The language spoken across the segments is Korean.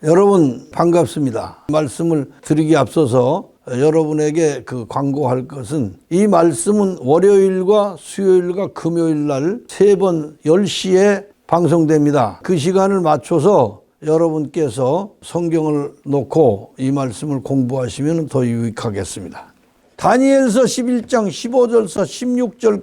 여러분 반갑습니다. 말씀을 드리기 앞서서 여러분에게 광고할 것은, 이 말씀은 월요일과 수요일과 금요일 날 3번 10시에 방송됩니다. 그 시간을 맞춰서 여러분께서 성경을 놓고 이 말씀을 공부하시면 더 유익하겠습니다. 다니엘서 11장 15절서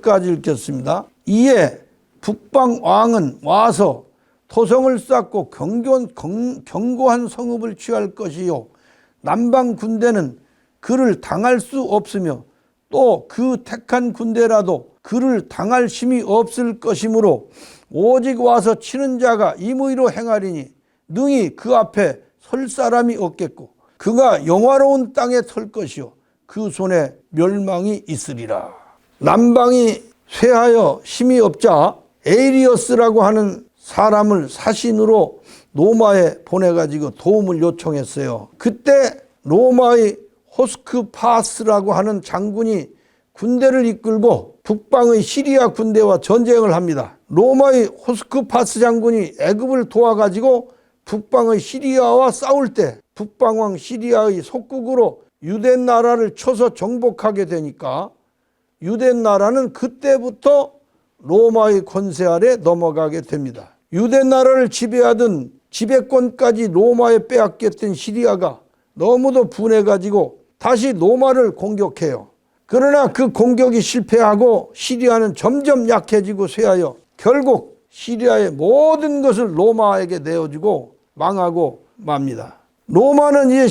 16절까지 읽겠습니다. 이에 북방 왕은 와서 토성을 쌓고 견고한 성읍을 취할 것이요, 남방 군대는 그를 당할 수 없으며 또 그 택한 군대라도 그를 당할 힘이 없을 것이므로 오직 와서 치는 자가 임의로 행하리니 능히 그 앞에 설 사람이 없겠고, 그가 영화로운 땅에 설 것이요 그 손에 멸망이 있으리라. 남방이 쇠하여 힘이 없자 에이리어스라고 하는 사람을 사신으로 로마에 보내가지고 도움을 요청했어요. 그때 로마의 호스크파스라고 하는 장군이 군대를 이끌고 북방의 시리아 군대와 전쟁을 합니다. 로마의 호스크파스 장군이 애굽을 도와가지고 북방의 시리아와 싸울 때 북방왕 시리아의 속국으로 유대 나라를 쳐서 정복하게 되니까 유대 나라는 그때부터 로마의 권세 아래 넘어가게 됩니다. 유대 나라를 지배하던 지배권까지 로마에 빼앗겼던 시리아가 너무도 분해가지고 다시 로마를 공격해요. 그러나 그 공격이 실패하고 시리아는 점점 약해지고 쇠하여 결국 시리아의 모든 것을 로마에게 내어주고 망하고 맙니다. 로마는 이제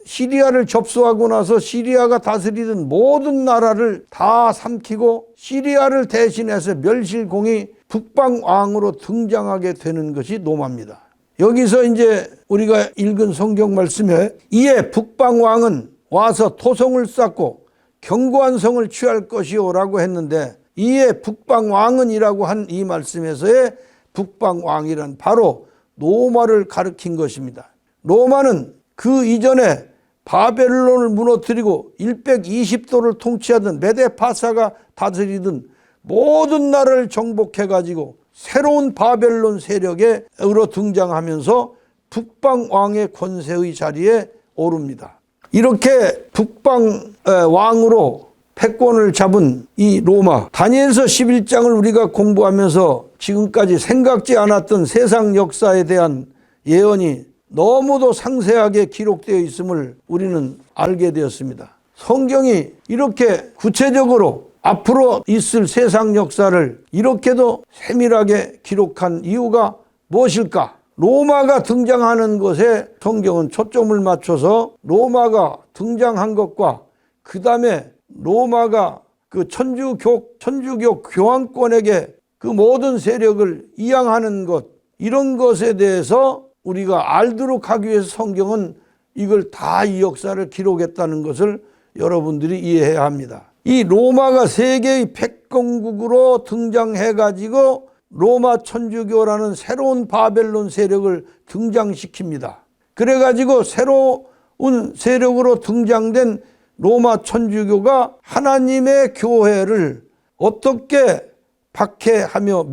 시리아를 접수하고 나서 시리아가 다스리던 모든 나라를 다 삼키고 시리아를 대신해서 멸실공이 북방왕으로 등장하게 되는 것이 로마입니다. 여기서 이제 우리가 읽은 성경 말씀에 이에 북방왕은 와서 토성을 쌓고 견고한 성을 취할 것이요 라고 했는데, 이에 북방왕은 이라고 한 이 말씀에서의 북방왕이란 바로 로마를 가리킨 것입니다. 로마는 그 이전에 바벨론을 무너뜨리고 120도를 통치하던 메데파사가 다스리던 모든 나라를 정복해가지고 새로운 바벨론 세력으로 등장하면서 북방왕의 권세의 자리에 오릅니다. 이렇게 북방왕으로 패권을 잡은 이 로마, 다니엘서 11장을 우리가 공부하면서 지금까지 생각지 않았던 세상 역사에 대한 예언이 너무도 상세하게 기록되어 있음을 우리는 알게 되었습니다. 성경이 이렇게 구체적으로 앞으로 있을 세상 역사를 이렇게도 세밀하게 기록한 이유가 무엇일까? 로마가 등장하는 것에 성경은 초점을 맞춰서 로마가 등장한 것과 그 다음에 로마가 그 천주교 교황권에게 그 모든 세력을 이양하는 것, 이런 것에 대해서 우리가 알도록 하기 위해서 성경은 이걸 다 이 역사를 기록했다는 것을 여러분들이 이해해야 합니다. 이 로마가 세계의 패권국으로 등장해가지고 로마 천주교라는 새로운 바벨론 세력을 등장시킵니다. 그래가지고 새로운 세력으로 등장된 로마 천주교가 하나님의 교회를 어떻게 박해하며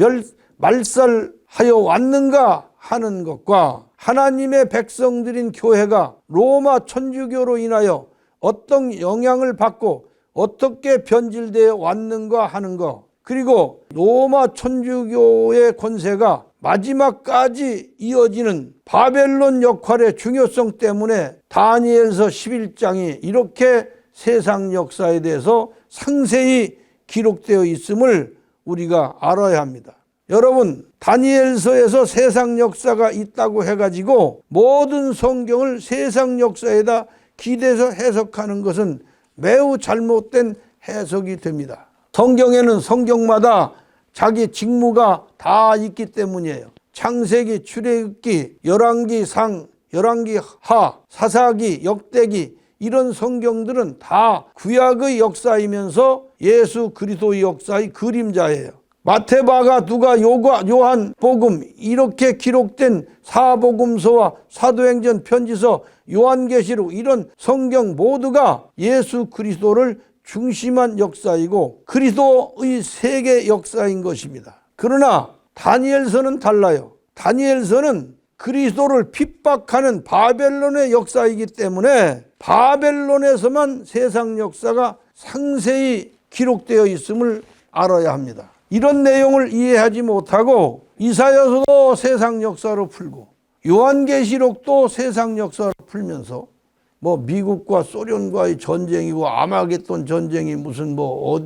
말살하여 왔는가 하는 것과 하나님의 백성들인 교회가 로마 천주교로 인하여 어떤 영향을 받고 어떻게 변질되어 왔는가 하는 것, 그리고 로마 천주교의 권세가 마지막까지 이어지는 바벨론 역할의 중요성 때문에 다니엘서 11장이 이렇게 세상 역사에 대해서 상세히 기록되어 있음을 우리가 알아야 합니다. 여러분, 다니엘서에서 세상 역사가 있다고 해가지고 모든 성경을 세상 역사에다 기대서 해석하는 것은 매우 잘못된 해석이 됩니다. 성경에는 성경마다 자기 직무가 다 있기 때문이에요. 창세기, 출애굽기, 열왕기 상, 열왕기 하, 사사기, 역대기, 이런 성경들은 다 구약의 역사이면서 예수 그리스도의 역사의 그림자예요. 마태마가 누가 요한 복음, 이렇게 기록된 사복음서와 사도행전 편지서, 요한계시록, 이런 성경 모두가 예수 그리스도를 중심한 역사이고 그리스도의 세계 역사인 것입니다. 그러나 다니엘서는 달라요. 다니엘서는 그리스도를 핍박하는 바벨론의 역사이기 때문에 바벨론에서만 세상 역사가 상세히 기록되어 있음을 알아야 합니다. 이런 내용을 이해하지 못하고 이사야서도 세상 역사로 풀고 요한계시록도 세상 역사로 풀면서 뭐 미국과 소련과의 전쟁이고 아마겟돈 전쟁이 무슨 뭐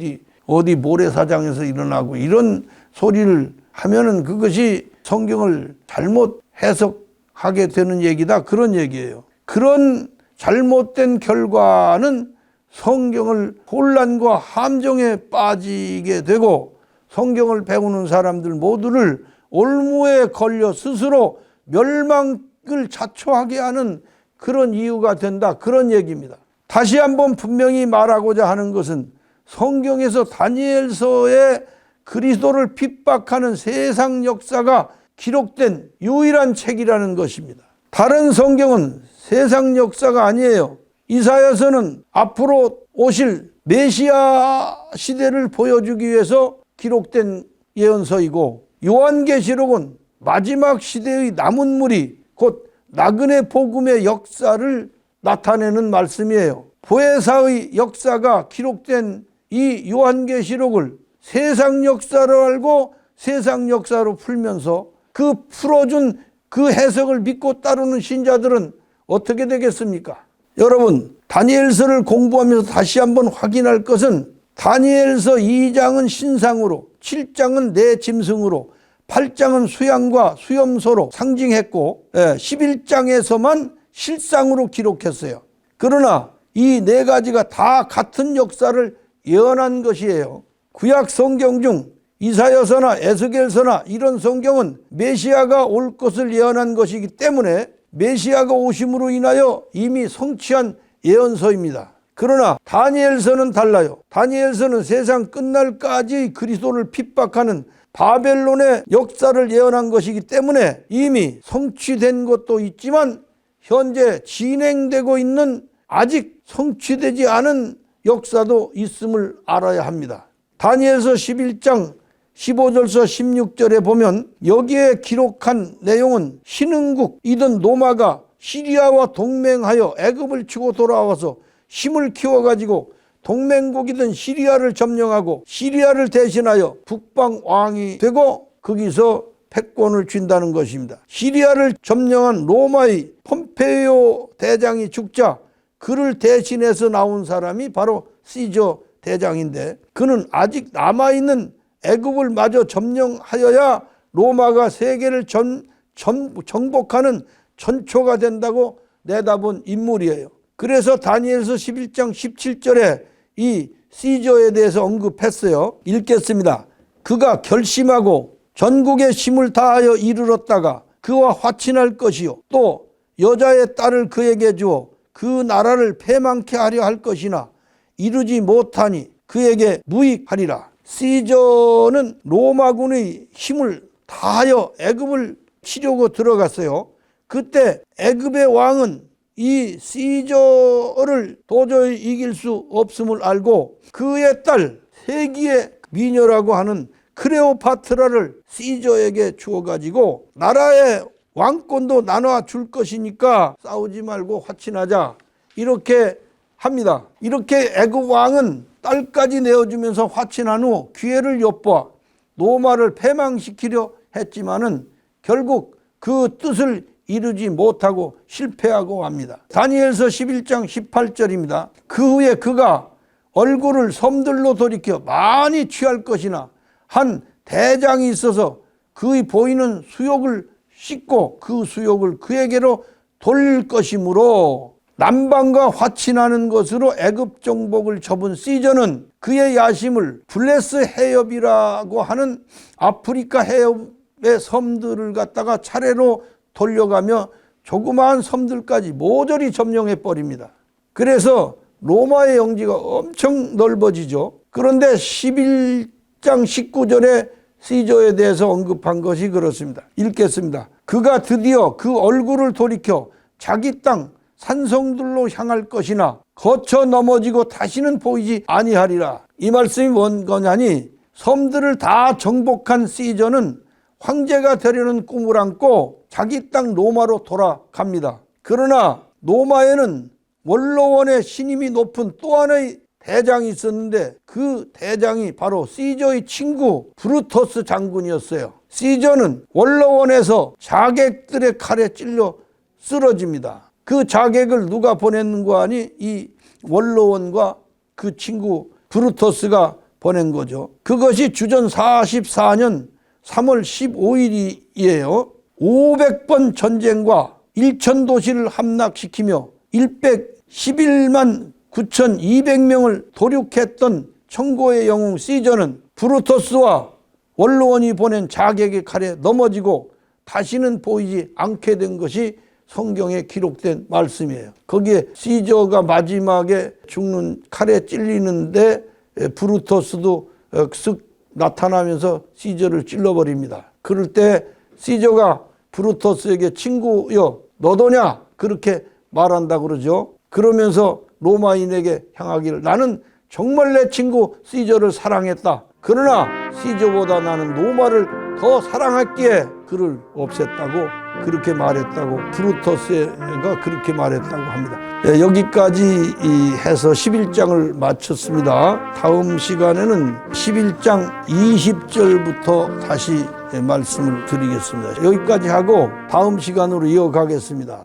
어디 모래사장에서 일어나고 이런 소리를 하면은 그것이 성경을 잘못 해석하게 되는 얘기다, 그런 얘기예요. 그런 잘못된 결과는 성경을 혼란과 함정에 빠지게 되고 성경을 배우는 사람들 모두를 올무에 걸려 스스로 멸망을 자초하게 하는 그런 이유가 된다, 그런 얘기입니다. 다시 한번 분명히 말하고자 하는 것은 성경에서 다니엘서에 그리스도를 핍박하는 세상 역사가 기록된 유일한 책이라는 것입니다. 다른 성경은 세상 역사가 아니에요. 이사야서는 앞으로 오실 메시아 시대를 보여주기 위해서 기록된 예언서이고 요한계시록은 마지막 시대의 남은 무리 곧 나그네 복음의 역사를 나타내는 말씀이에요. 보혜사의 역사가 기록된 이 요한계시록을 세상 역사로 알고 세상 역사로 풀면서 그 풀어준 그 해석을 믿고 따르는 신자들은 어떻게 되겠습니까? 여러분, 다니엘서를 공부하면서 다시 한번 확인할 것은 다니엘서 2장은 신상으로, 7장은 내 짐승으로, 8장은 수양과 수염소로 상징했고 11장에서만 실상으로 기록했어요. 그러나 이 네 가지가 다 같은 역사를 예언한 것이에요. 구약 성경 중 이사야서나 에스겔서나 이런 성경은 메시아가 올 것을 예언한 것이기 때문에 메시아가 오심으로 인하여 이미 성취한 예언서입니다. 그러나 다니엘서는 달라요. 다니엘서는 세상 끝날까지 그리스도를 핍박하는 바벨론의 역사를 예언한 것이기 때문에 이미 성취된 것도 있지만 현재 진행되고 있는 아직 성취되지 않은 역사도 있음을 알아야 합니다. 다니엘서 11장 15절서 16절에 보면 여기에 기록한 내용은 신흥국이던 로마가 시리아와 동맹하여 애굽을 치고 돌아와서 힘을 키워가지고 동맹국이던 시리아를 점령하고 시리아를 대신하여 북방왕이 되고 거기서 패권을 쥔다는 것입니다. 시리아를 점령한 로마의 폼페이오 대장이 죽자 그를 대신해서 나온 사람이 바로 시저 대장인데 그는 아직 남아있는 애굽을 마저 점령하여야 로마가 세계를 정복하는 전초가 된다고 내다본 인물이에요. 그래서 다니엘서 11장 17절에 이 시저에 대해서 언급했어요. 읽겠습니다. 그가 결심하고 전국의 힘을 다하여 이르렀다가 그와 화친할 것이요 또 여자의 딸을 그에게 주어 그 나라를 패망케 하려 할 것이나 이루지 못하니 그에게 무익하리라. 시저는 로마군의 힘을 다하여 애굽을 치려고 들어갔어요. 그때 애굽의 왕은 이 시저를 도저히 이길 수 없음을 알고 그의 딸 세기의 미녀라고 하는 클레오파트라를 시저에게 주어가지고 나라의 왕권도 나눠 줄 것이니까 싸우지 말고 화친하자 이렇게 합니다. 이렇게 애굽 왕은 딸까지 내어주면서 화친한 후 기회를 엿보아 로마를 패망시키려 했지만은 결국 그 뜻을 이루지 못하고 실패하고 맙니다. 다니엘서 11장 18절입니다. 그 후에 그가 얼굴을 섬들로 돌이켜 많이 취할 것이나 한 대장이 있어서 그의 보이는 수욕을 씻고 그 수욕을 그에게로 돌릴 것이므로 남방과 화친하는 것으로 애굽 정복을 접은 시저는 그의 야심을 블레스 해협이라고 하는 아프리카 해협의 섬들을 갖다가 차례로 돌려가며 조그마한 섬들까지 모조리 점령해 버립니다. 그래서 로마의 영지가 엄청 넓어지죠. 그런데 11장 19절에 시저에 대해서 언급한 것이 그렇습니다. 읽겠습니다. 그가 드디어 그 얼굴을 돌이켜 자기 땅 산성들로 향할 것이나 거쳐 넘어지고 다시는 보이지 아니하리라. 이 말씀이 뭔 거냐니 섬들을 다 정복한 시저는 황제가 되려는 꿈을 안고 자기 땅 로마로 돌아갑니다. 그러나 로마에는 원로원의 신임이 높은 또 하나의 대장이 있었는데 그 대장이 바로 시저의 친구 브루터스 장군이었어요. 시저는 원로원에서 자객들의 칼에 찔려 쓰러집니다. 그 자객을 누가 보냈는가 하니 이 원로원과 그 친구 브루터스가 보낸 거죠. 그것이 주전 44년 3월 15일이에요. 500번 전쟁과 1000도시를 함락시키며 111만 9,200명을 도륙했던 천고의 영웅 시저는 브루터스와 원로원이 보낸 자객의 칼에 넘어지고 다시는 보이지 않게 된 것이 성경에 기록된 말씀이에요. 거기에 시저가 마지막에 죽는 칼에 찔리는데 브루터스도 쓱 나타나면서 시저를 찔러버립니다. 그럴 때 시저가 브루터스에게 친구여 너도냐 그렇게 말한다고 그러죠. 그러면서 로마인에게 향하기를 나는 정말 내 친구 시저를 사랑했다. 그러나 시저보다 나는 로마를 더 사랑했기에 그를 없앴다고 그렇게 말했다고 브루터스가 그렇게 말했다고 합니다. 여기까지 해서 11장을 마쳤습니다. 다음 시간에는 11장 20절부터 다시 말씀을 드리겠습니다. 여기까지 하고 다음 시간으로 이어가겠습니다.